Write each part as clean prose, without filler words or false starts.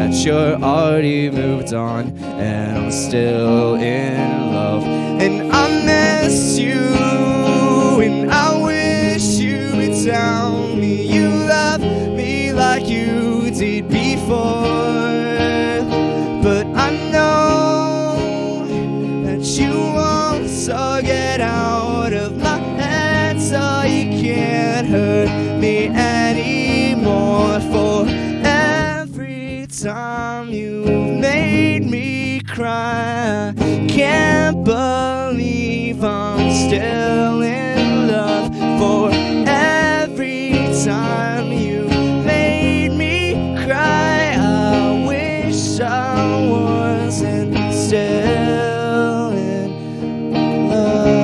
that you're already moved on, and I'm still in love. And I miss you, and I wish you would tell me you love me like you did before. But I know that you won't, so get out of my head so you can't hurt me anymore. For every time you made me cry, I can't believe I'm still in love. For every time you made me cry, I wish I wasn't still in love.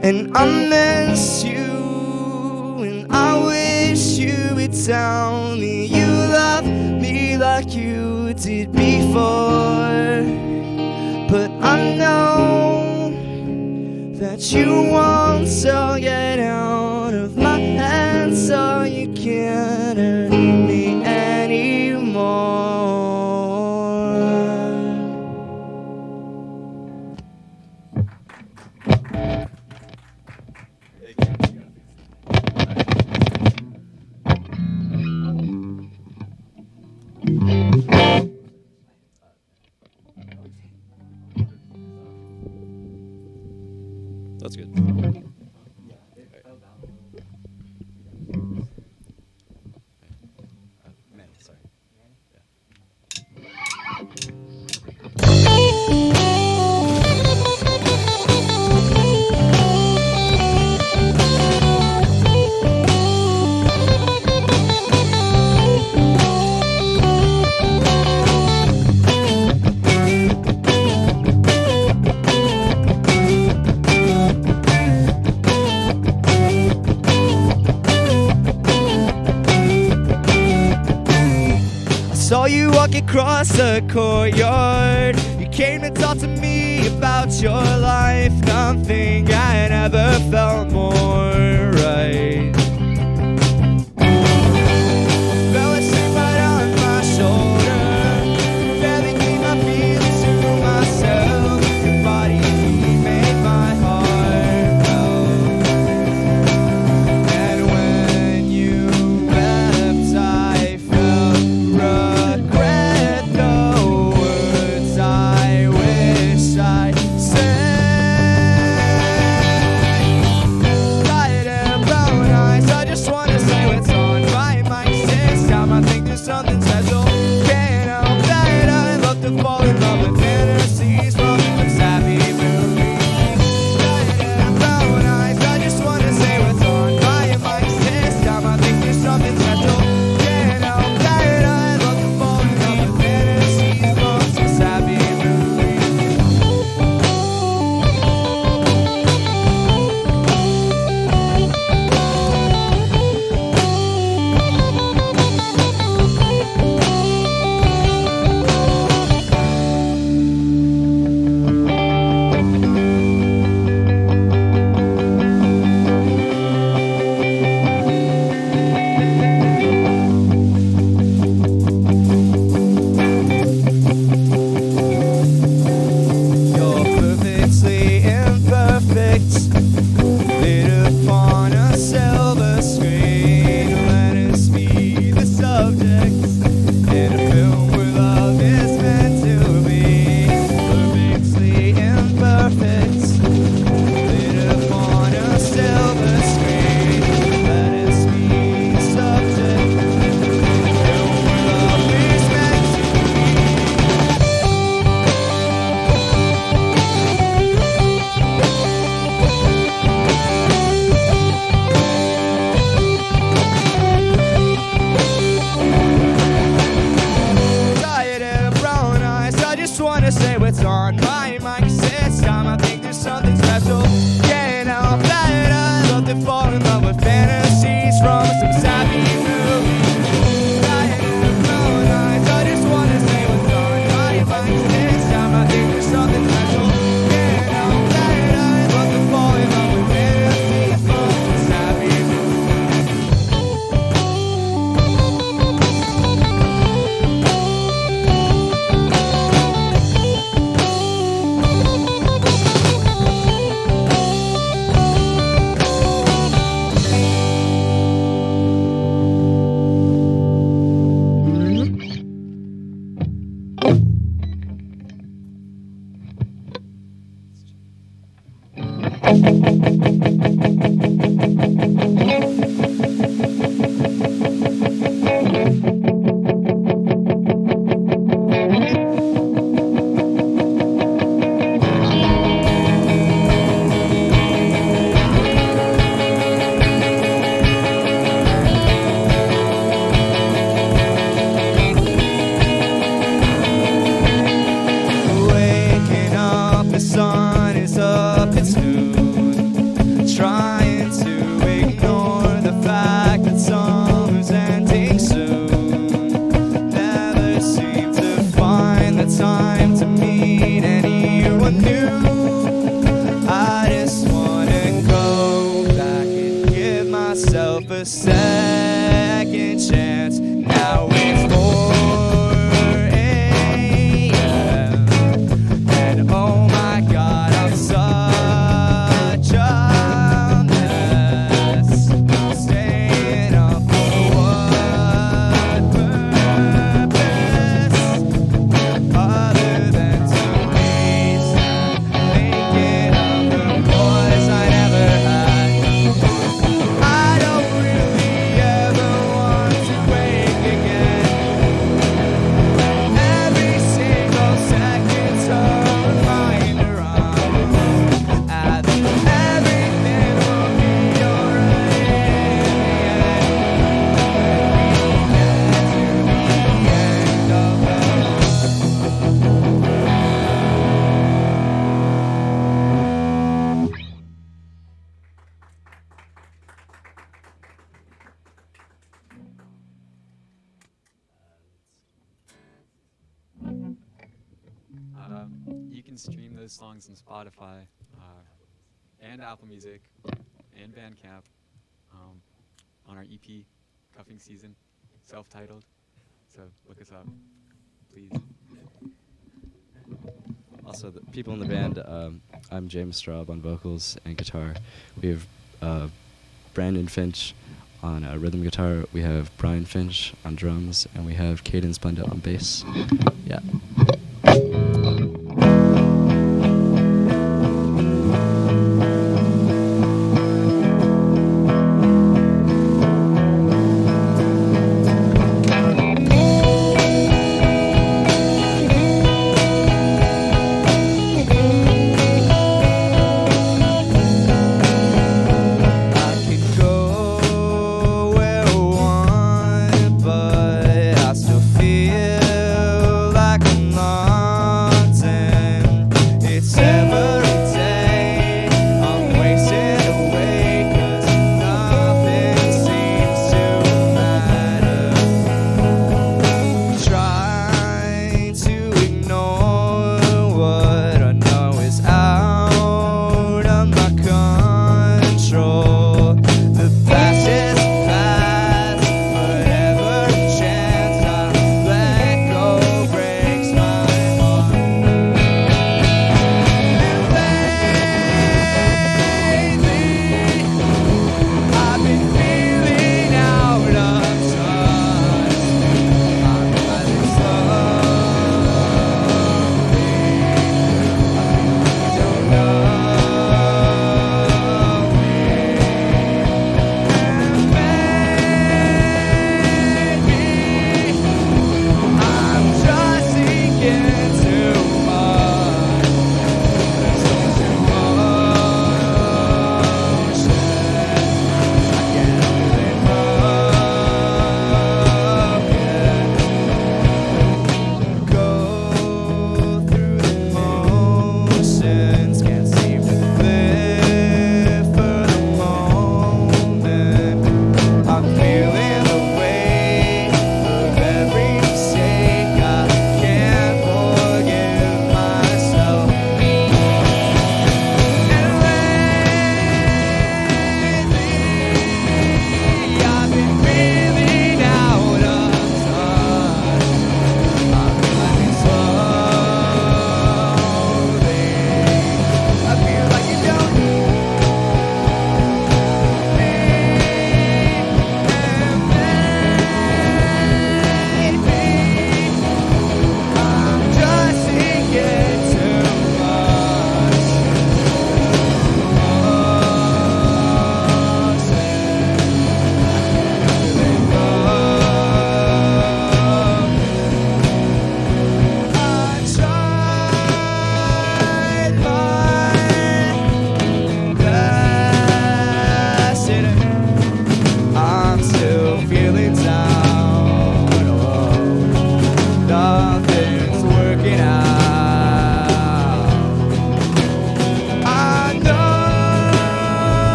And I miss you, and I wish you would tell me you love me like you did before. But I know that you won't, so get out of my head so you can't hurt me anymore. That's good. Sorry. Saw you walk across the courtyard. You came to talk to me about your life. Nothing I had ever felt more right. Fell asleep right on my shoulder. Barely keep my feelings to myself. Your body made my heart melt. And when you left, I felt regret the words I wish I'd said. I in love with fantasies from some sappy movie. I have no lines, I just wanna say what's on my mind. This time I think there's something special. Can't help that I'd love to fall in love with fantasies from some sappy movie. Waking up, the sun is up, it's noon. Trying to ignore the fact that summer's ending soon. Never seem to find the time to meet anyone new. I just wanna go back and give myself a second chance. Now it's 4 a.m. and oh my God, I'm such a mess. Staying up for what purpose? Other than to waste time thinking of the boys I never had. I don't really ever want to wake again. Every single second's a reminder I'm at everything will be alright in the end. When we get to the end of the road. You can stream those songs on Spotify and Apple Music and Bandcamp on our EP, Cuffing Season, self-titled. So look us up, please. Also, the people in the band, I'm James Straub on vocals and guitar. We have Brandon Finch on rhythm guitar. We have Brian Finch on drums, and we have Caden Splenda on bass. Yeah. I could go where I want, but I still feel like I'm lost.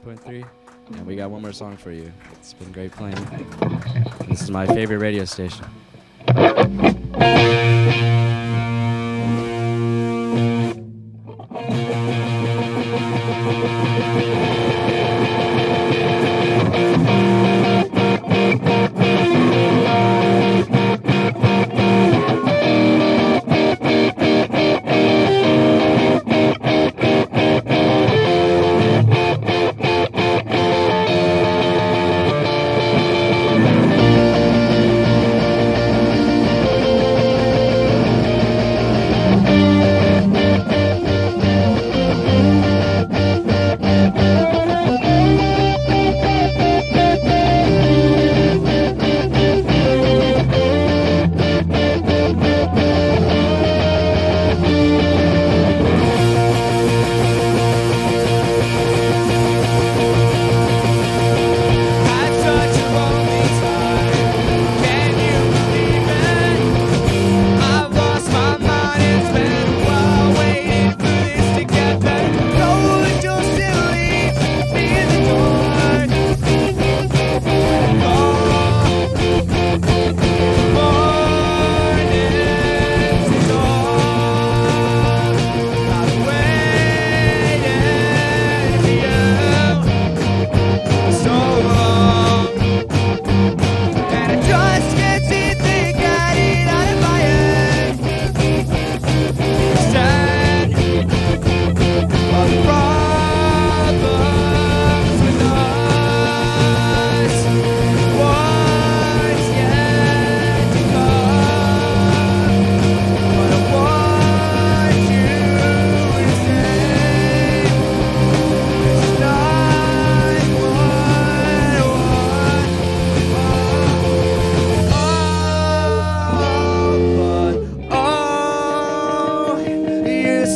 89.3. And we got one more song for you. It's been great playing. This is my favorite radio station.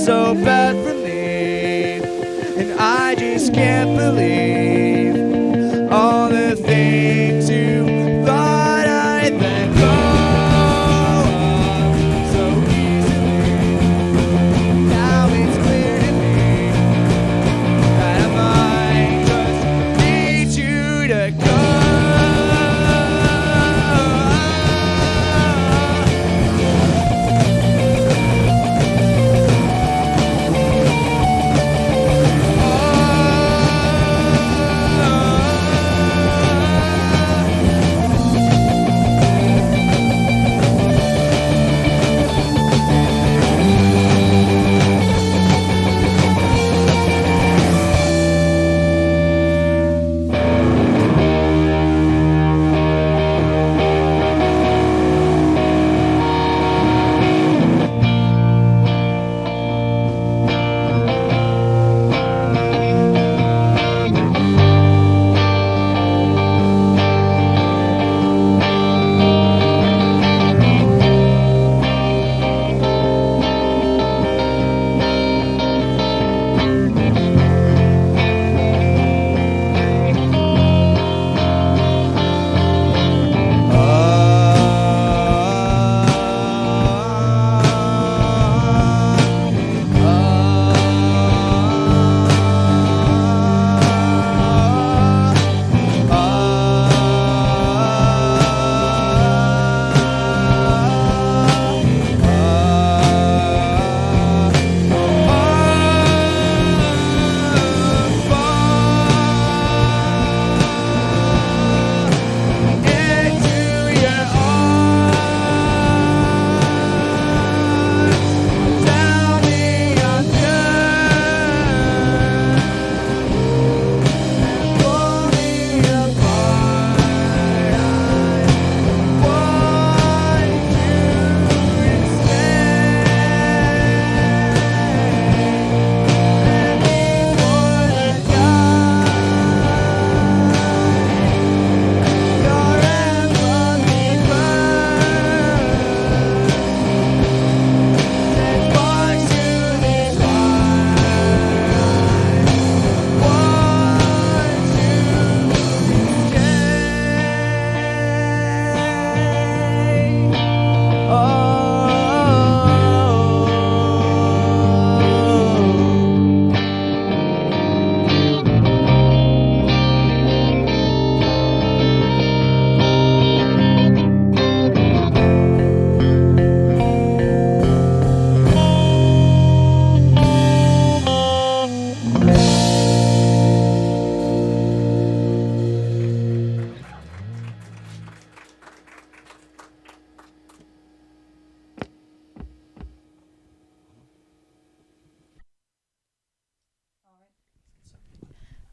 So bad for me, and I just can't believe all the things you thought I'd let go of so easily. Now it's clear to me that I might just need you to go.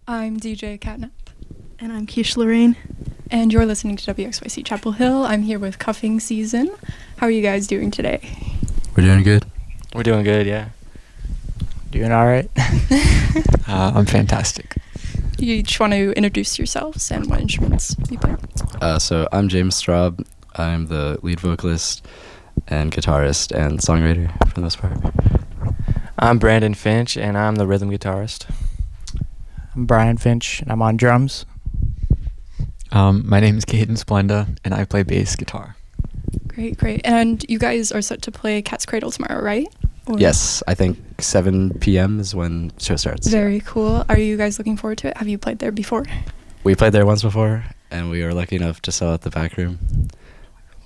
I'm DJ Catnap. And I'm Keish Lorraine. And you're listening to WXYC Chapel Hill. I'm here with Cuffing Season. How are you guys doing today? We're doing good. We're doing good, yeah. Doing all right. I'm fantastic. You each want to introduce yourselves and what instruments you play? So I'm James Straub. I'm the lead vocalist and guitarist and songwriter for the most part. I'm Brandon Finch, and I'm the rhythm guitarist. I'm Brian Finch, and I'm on drums. My name is Caden Splenda, and I play bass guitar. Great. And you guys are set to play Cat's Cradle tomorrow, right? Or Yes, I think 7 p.m. is when the show starts. Very cool. Are you guys looking forward to it? Have you played there before? We played there once before, and we were lucky enough to sell out the back room.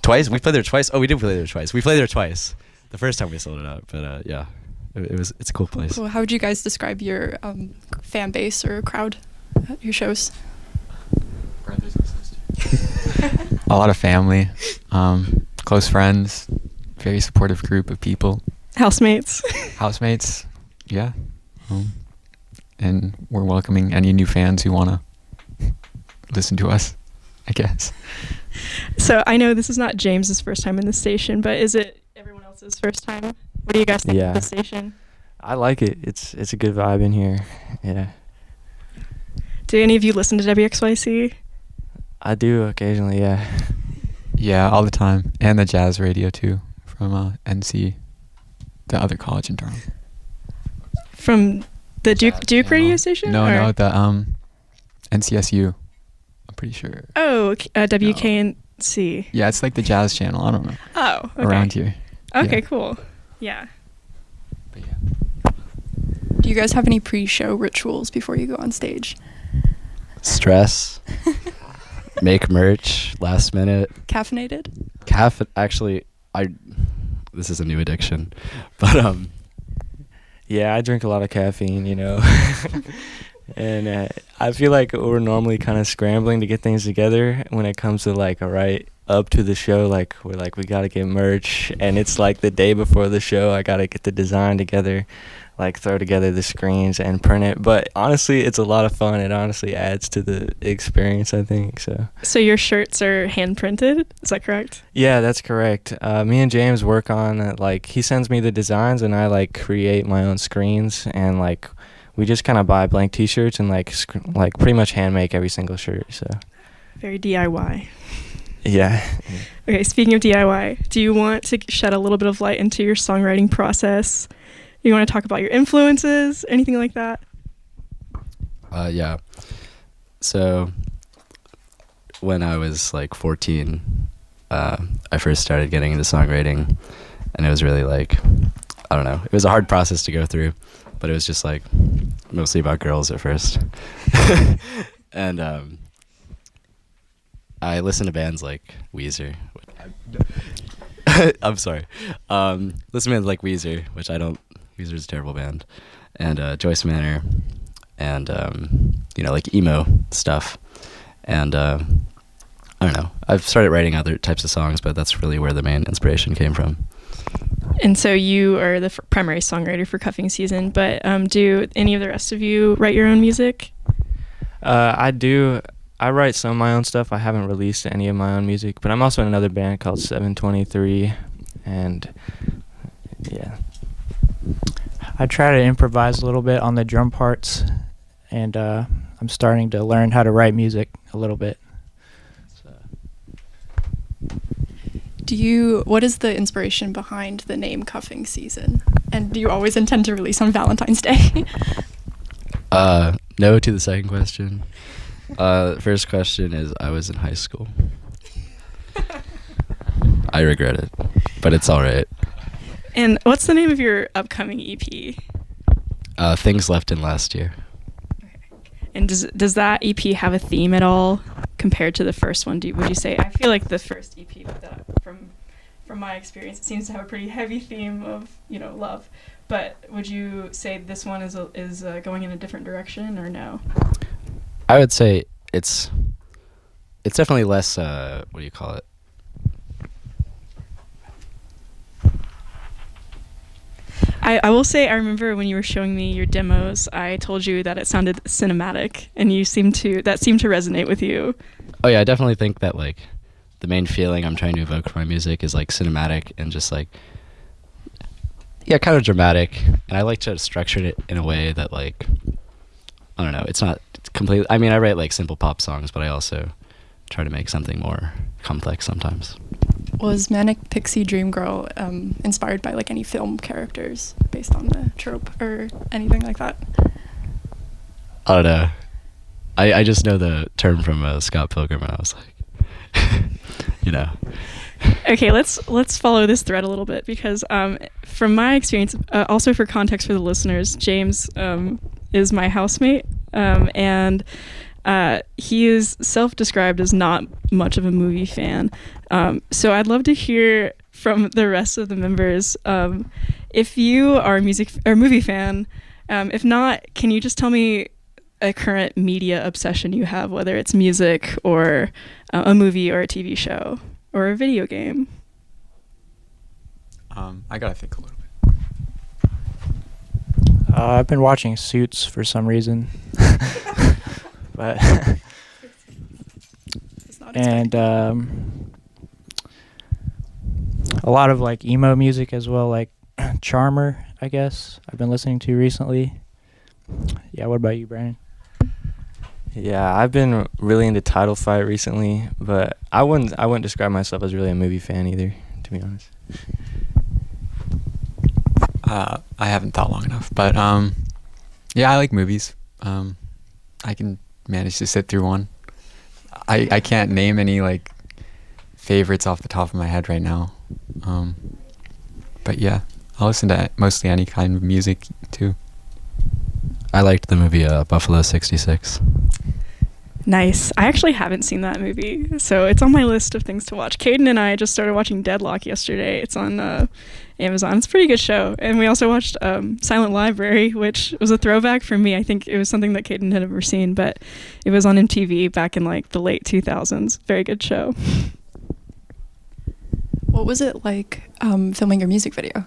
Twice? We played there twice? Oh, we did play there twice. We played there twice. The first time we sold it out, but yeah. It's a cool place. Cool. How would you guys describe your fan base or crowd at your shows? Brothers and sisters. A lot of family, close friends, very supportive group of people. Housemates. Housemates, yeah. And we're welcoming any new fans who want to listen to us, I guess. So I know this is not James's first time in the station, but is it everyone else's first time? What do you guys think of the station? I like it. It's a good vibe in here. Yeah. Do any of you listen to WXYC? I do occasionally, yeah. Yeah, all the time. And the jazz radio, too, from NC, the other college in Durham. From the Duke radio station? No, the NCSU, I'm pretty sure. Oh, WKNC. Yeah, it's like the jazz channel. I don't know. Oh, okay. Around here. Okay, Yeah. cool. Yeah. But yeah. Do you guys have any pre-show rituals before you go on stage? Stress. Make merch last minute. Caffeinated? Actually, this is a new addiction, but Yeah, I drink a lot of caffeine, you know. And I feel like we're normally kind of scrambling to get things together when it comes to like, all right, up to the show, like we're like, we got to get merch, and it's like the day before the show, I got to get the design together, like throw together the screens and print it. But honestly, it's a lot of fun. It honestly adds to the experience, I think. So your shirts are hand printed? Is that correct? Yeah, that's correct. Me and James work on like he sends me the designs and I like create my own screens, and like we just kind of buy blank T-shirts and like pretty much hand make every single shirt. So Very DIY. yeah. Okay, speaking of DIY, do you want to shed a little bit of light into your songwriting process? You want to talk about your influences, anything like that? Yeah. So when I was like 14, I first started getting into songwriting, and it was really like, I don't know, it was a hard process to go through, but it was just like mostly about girls at first. And I listened to bands like Weezer. I'm sorry. Listen to bands like Weezer, which I don't. Weezer's a terrible band, and Joyce Manor, and like emo stuff, and I don't know. I've started writing other types of songs, but that's really where the main inspiration came from. And so you are the primary songwriter for Cuffing Season, but do any of the rest of you write your own music? I do. I write some of my own stuff. I haven't released any of my own music, but I'm also in another band called 723, and yeah. I try to improvise a little bit on the drum parts, and I'm starting to learn how to write music a little bit. What is the inspiration behind the name Cuffing Season? And do you always intend to release on Valentine's Day? No to the second question. First question is, I was in high school. I regret it, but it's all right. And what's the name of your upcoming EP? Things Left in Last Year. And does that EP have a theme at all compared to the first one? Would you say? I feel like the first EP, from my experience, it seems to have a pretty heavy theme of love. But would you say this one is going in a different direction, or no? I would say it's definitely less. What do you call it? I will say I remember when you were showing me your demos, I told you that it sounded cinematic, and that seemed to resonate with you. Oh yeah, I definitely think that like the main feeling I'm trying to evoke from my music is like cinematic and just like kind of dramatic. And I like to structure it in a way that like I don't know, it's not completely. I mean, I write like simple pop songs, but I also try to make something more complex sometimes. Was Manic Pixie Dream Girl inspired by like any film characters based on the trope or anything like that? I don't know. I just know the term from Scott Pilgrim, and I was like, you know. Okay, let's follow this thread a little bit because from my experience, also for context for the listeners, James is my housemate, and he is self-described as not much of a movie fan. So I'd love to hear from the rest of the members if you are a movie fan. If not, can you just tell me a current media obsession you have, whether it's music or a movie or a TV show or a video game? I gotta think a little bit. I've been watching Suits for some reason. But and a lot of like emo music as well, like Charmer, I guess I've been listening to recently. Yeah, what about you, Brandon? Yeah, I've been really into Title Fight recently, but I wouldn't describe myself as really a movie fan either, to be honest. I haven't thought long enough, but yeah, I like movies. I can manage to sit through one. I can't name any like favorites off the top of my head right now, but yeah, I'll listen to mostly any kind of music too. I liked the movie Buffalo 66. Nice. I actually haven't seen that movie, so it's on my list of things to watch. Caden and I just started watching Deadlock yesterday. It's on Amazon. It's a pretty good show. And we also watched Silent Library, which was a throwback for me. I think it was something that Caden had never seen, but it was on MTV back in like the late 2000s. Very good show. What was it like filming your music video?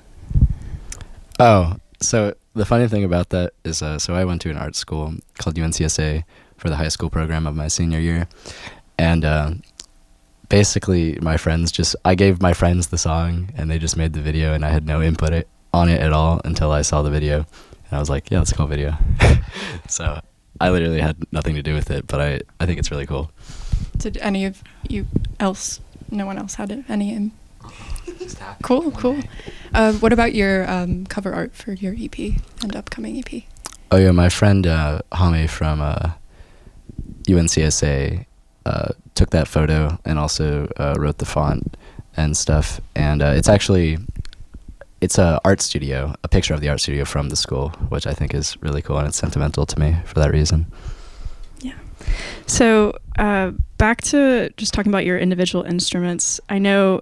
Oh, so the funny thing about that is, so I went to an art school called UNCSA for the high school program of my senior year, and basically I gave my friends the song, and they just made the video, and I had no input on it at all until I saw the video, and I was like, yeah, let's call video. So I literally had nothing to do with it, but I think it's really cool. Did any of you else? No one else had any. Cool. What about your cover art for your EP and upcoming EP? Oh yeah, my friend Hame from UNCSA took that photo and also wrote the font and stuff. And it's a art studio, a picture of the art studio from the school, which I think is really cool, and it's sentimental to me for that reason. Yeah. So back to just talking about your individual instruments. I know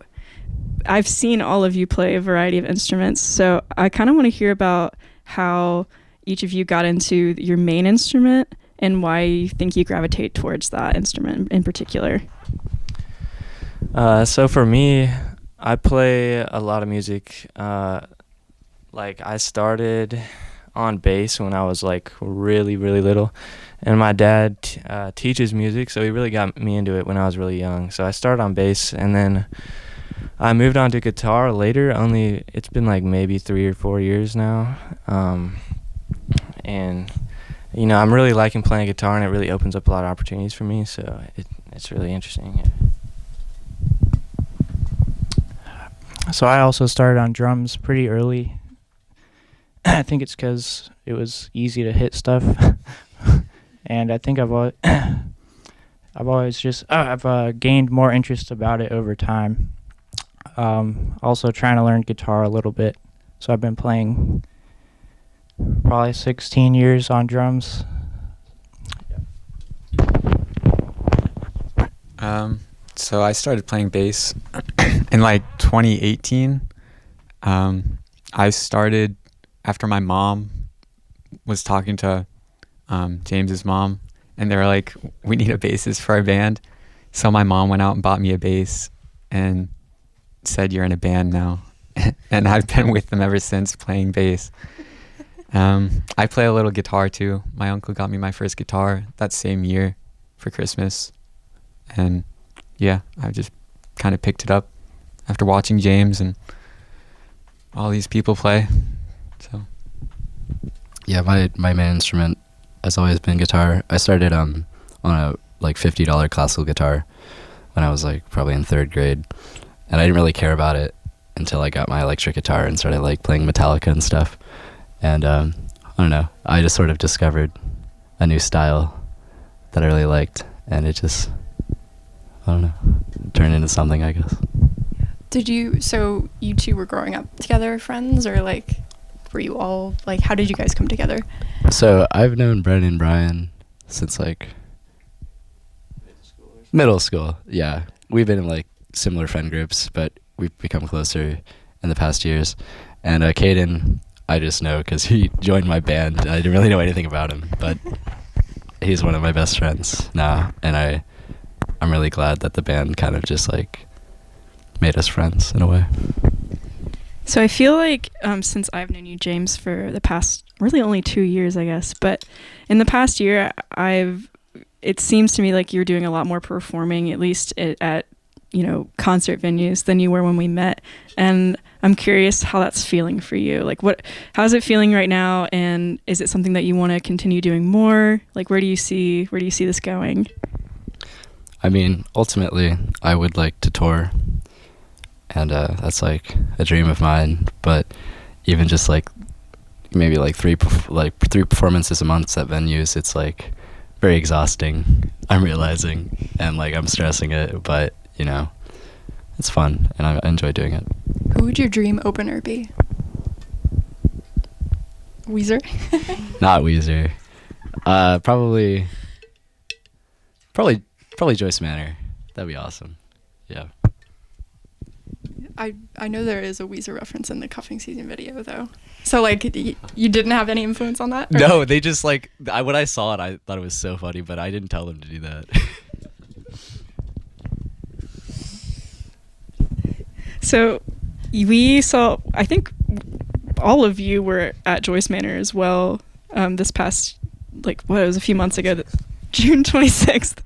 I've seen all of you play a variety of instruments, so I kind of want to hear about how each of you got into your main instrument and why you think you gravitate towards that instrument in particular. So for me, I play a lot of music. Like I started on bass when I was like really, really little, and my dad teaches music, so he really got me into it when I was really young. So I started on bass, and then I moved on to guitar later. It's been like maybe 3 or 4 years now, and you know, I'm really liking playing guitar, and it really opens up a lot of opportunities for me. So it's really interesting. So I also started on drums pretty early. I think it's because it was easy to hit stuff, and I think I've gained more interest about it over time. Also trying to learn guitar a little bit, so I've been playing probably 16 years on drums. So I started playing bass in like 2018. I started after my mom was talking to James's mom, and they were like, we need a bassist for our band. So my mom went out and bought me a bass and said, you're in a band now. and I've been with them ever since playing bass. I play a little guitar too. My uncle got me my first guitar that same year for Christmas, and yeah, I just kind of picked it up after watching James and all these people play. So Yeah, my main instrument has always been guitar. I started on a like $50 classical guitar when I was like probably in 3rd grade, and I didn't really care about it until I got my electric guitar and started like playing Metallica and stuff. And I don't know, I just sort of discovered a new style that I really liked, and it just, I don't know, turned into something, I guess. So you two were growing up together, friends, or like, were you all, like, how did you guys come together? So I've known Brennan and Brian since like middle school. Yeah, we've been in like similar friend groups, but we've become closer in the past years. And Caden, I just know because he joined my band. I didn't really know anything about him, but he's one of my best friends now, and I'm really glad that the band kind of just like made us friends in a way. So I feel like since I've known you, James, for the past really only 2 years, I guess, but in the past year, it seems to me like you're doing a lot more performing, at least at concert venues than you were when we met. And I'm curious how that's feeling for you. Like, how's it feeling right now? And is it something that you want to continue doing more? Like, where do you see this going? I mean, ultimately, I would like to tour, and that's like a dream of mine. But even just like maybe like three performances a month at venues, it's like very exhausting. I'm realizing, and like I'm stressing it, but it's fun, and I enjoy doing it. Who would your dream opener be? Weezer? Not Weezer. Probably Joyce Manor. That'd be awesome. Yeah. I know there is a Weezer reference in the cuffing season video, though. So, like, you didn't have any influence on that? Or? No, they just, like, when I saw it, I thought it was so funny, but I didn't tell them to do that. So, we saw, I think all of you were at Joyce Manor as well this past, it was a few months ago, June 26th.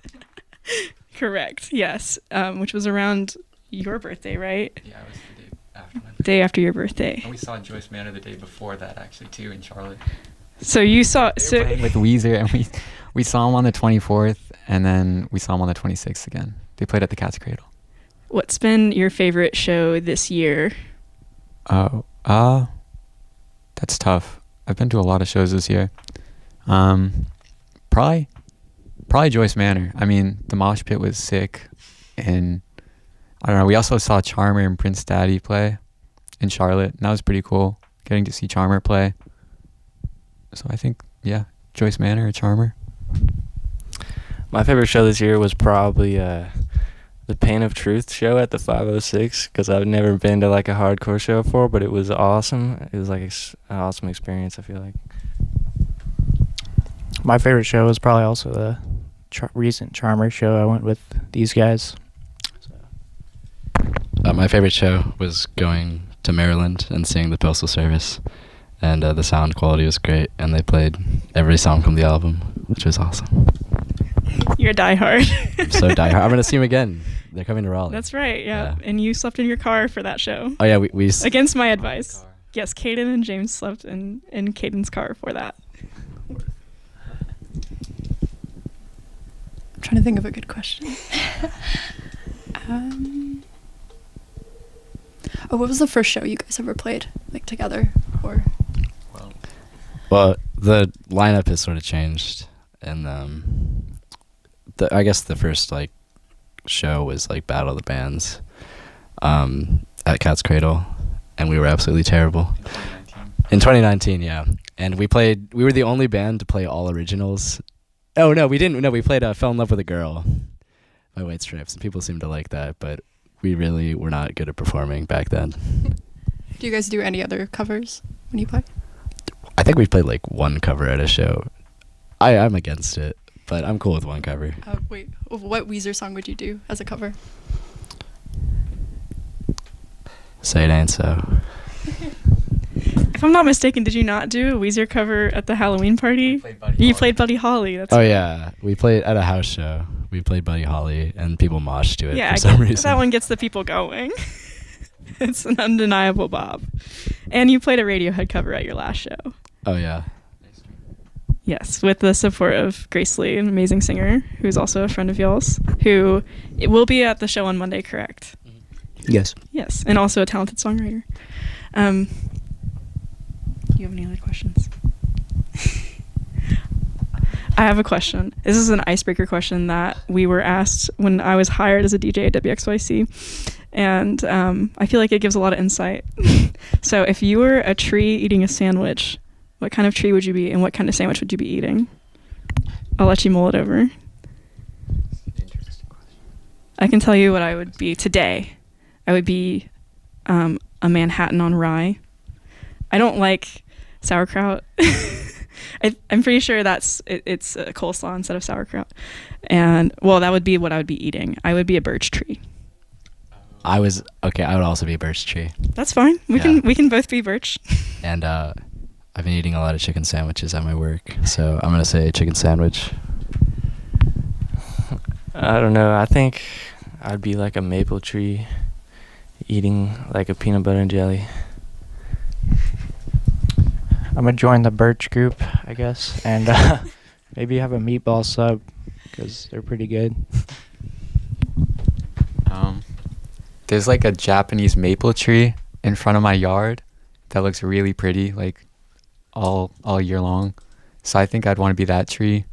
Correct, yes, which was around your birthday, right? yeah, it was the day after my birthday. Day after your birthday. And we saw Joyce Manor the day before that, actually, too, in Charlotte. So you saw... They were playing with Weezer, and we saw him on the 24th, and then we saw him on the 26th again. They played at the Cat's Cradle. What's been your favorite show this year? Oh, that's tough. I've been to a lot of shows this year. Probably Joyce Manor. I mean, the mosh pit was sick, and I don't know. We also saw Charmer and Prince Daddy play in Charlotte, and that was pretty cool, getting to see Charmer play. So I think, yeah, Joyce Manor or Charmer. My favorite show this year was probably the Pain of Truth show at the 506, because I've never been to like a hardcore show before, but it was awesome. It was like an awesome experience, I feel like. My favorite show was probably also the recent Charmer show. I went with these guys. My favorite show was going to Maryland and seeing the Postal Service, and the sound quality was great, and they played every song from the album, which was awesome. You're a diehard. I'm so diehard. I'm going to see them again. They're coming to Raleigh. That's right, yeah. And you slept in your car for that show. Oh, yeah, we Against my advice. Yes, Caden and James slept in Caden's car for that. I'm trying to think of a good question. What was the first show you guys ever played, like, together? Or Well, the lineup has sort of changed, and I guess the first like show was like Battle of the Bands at Cat's Cradle, and we were absolutely terrible. In 2019, yeah. And we were the only band to play all originals. Oh, no, we didn't. No, we played Fell in Love with a Girl by White Stripes, and people seemed to like that, but we really were not good at performing back then. do you guys do any other covers when you play? I think we played like one cover at a show. I'm against it, but I'm cool with one cover. Wait, what Weezer song would you do as a cover? say it ain't so. If I'm not mistaken, did you not do a Weezer cover at the Halloween party? You played Buddy Holly. That's Oh yeah, we played at a house show. We played Buddy Holly, and people moshed to it yeah, for some reason. that one gets the people going. It's an undeniable bob. And you played a Radiohead cover at your last show. Oh yeah. Yes, with the support of Grace Lee, an amazing singer, who's also a friend of y'all's, who will be at the show on Monday, correct? Yes. Yes, and also a talented songwriter. Do you have any other questions? I have a question. This is an icebreaker question that we were asked when I was hired as a DJ at WXYC. And I feel like it gives a lot of insight. So if you were a tree eating a sandwich, what kind of tree would you be, and what kind of sandwich would you be eating? I'll let you mull it over. I can tell you what I would be today. I would be a Manhattan on rye. I don't like sauerkraut. I'm pretty sure it's a coleslaw instead of sauerkraut. And, well, that would be what I would be eating. I would be a birch tree. I would also be a birch tree. That's fine. We can both be birch. And I've been eating a lot of chicken sandwiches at my work, so I'm gonna say chicken sandwich. I don't know. I think I'd be like a maple tree, eating like a peanut butter and jelly. I'm gonna join the birch group, I guess, and maybe have a meatball sub because they're pretty good. There's like a Japanese maple tree in front of my yard that looks really pretty, like all year long. So I think I'd want to be that tree.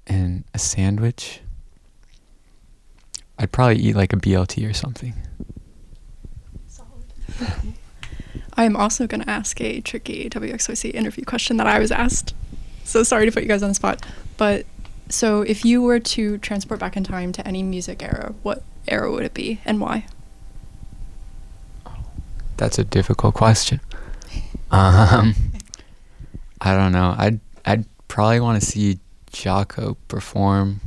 And a sandwich, I'd probably eat like a BLT or something. I am also going to ask a tricky WXYC interview question that I was asked. So sorry to put you guys on the spot. But so if you were to transport back in time to any music era, what era would it be and why? That's a difficult question. I don't know. I'd probably want to see Jocko perform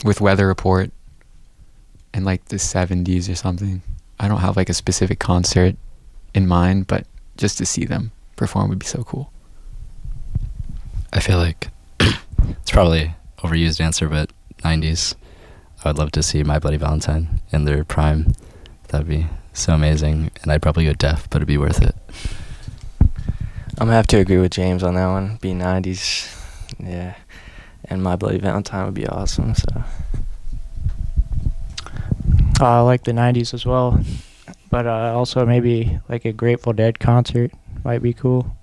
with Weather Report in like the 70s or something. I don't have like a specific concert in mind, but just to see them perform would be so cool. I feel like it's probably an overused answer, but 90s. I would love to see My Bloody Valentine in their prime. That'd be so amazing, and I'd probably go deaf, but it'd be worth it. I'm gonna have to agree with James on that one. Be 90s, yeah, and My Bloody Valentine would be awesome. So I like the 90s as well, but also maybe like a Grateful Dead concert might be cool.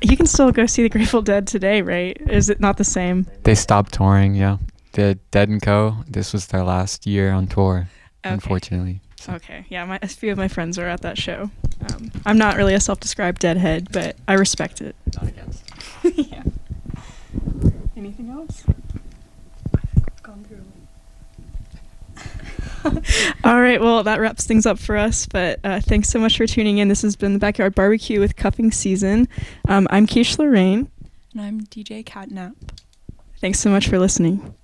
You can still go see the Grateful Dead today, right? Is it not the same? They stopped touring, yeah. The Dead & Co., this was their last year on tour, unfortunately. So. Okay, yeah, a few of my friends were at that show. I'm not really a self-described deadhead, but I respect it. Not against. Yeah. Anything else? I've gone through. All right, well, that wraps things up for us, but thanks so much for tuning in. This has been the Backyard Barbecue with Cuffing Season. I'm Keish Lorraine. And I'm DJ Catnap. Thanks so much for listening.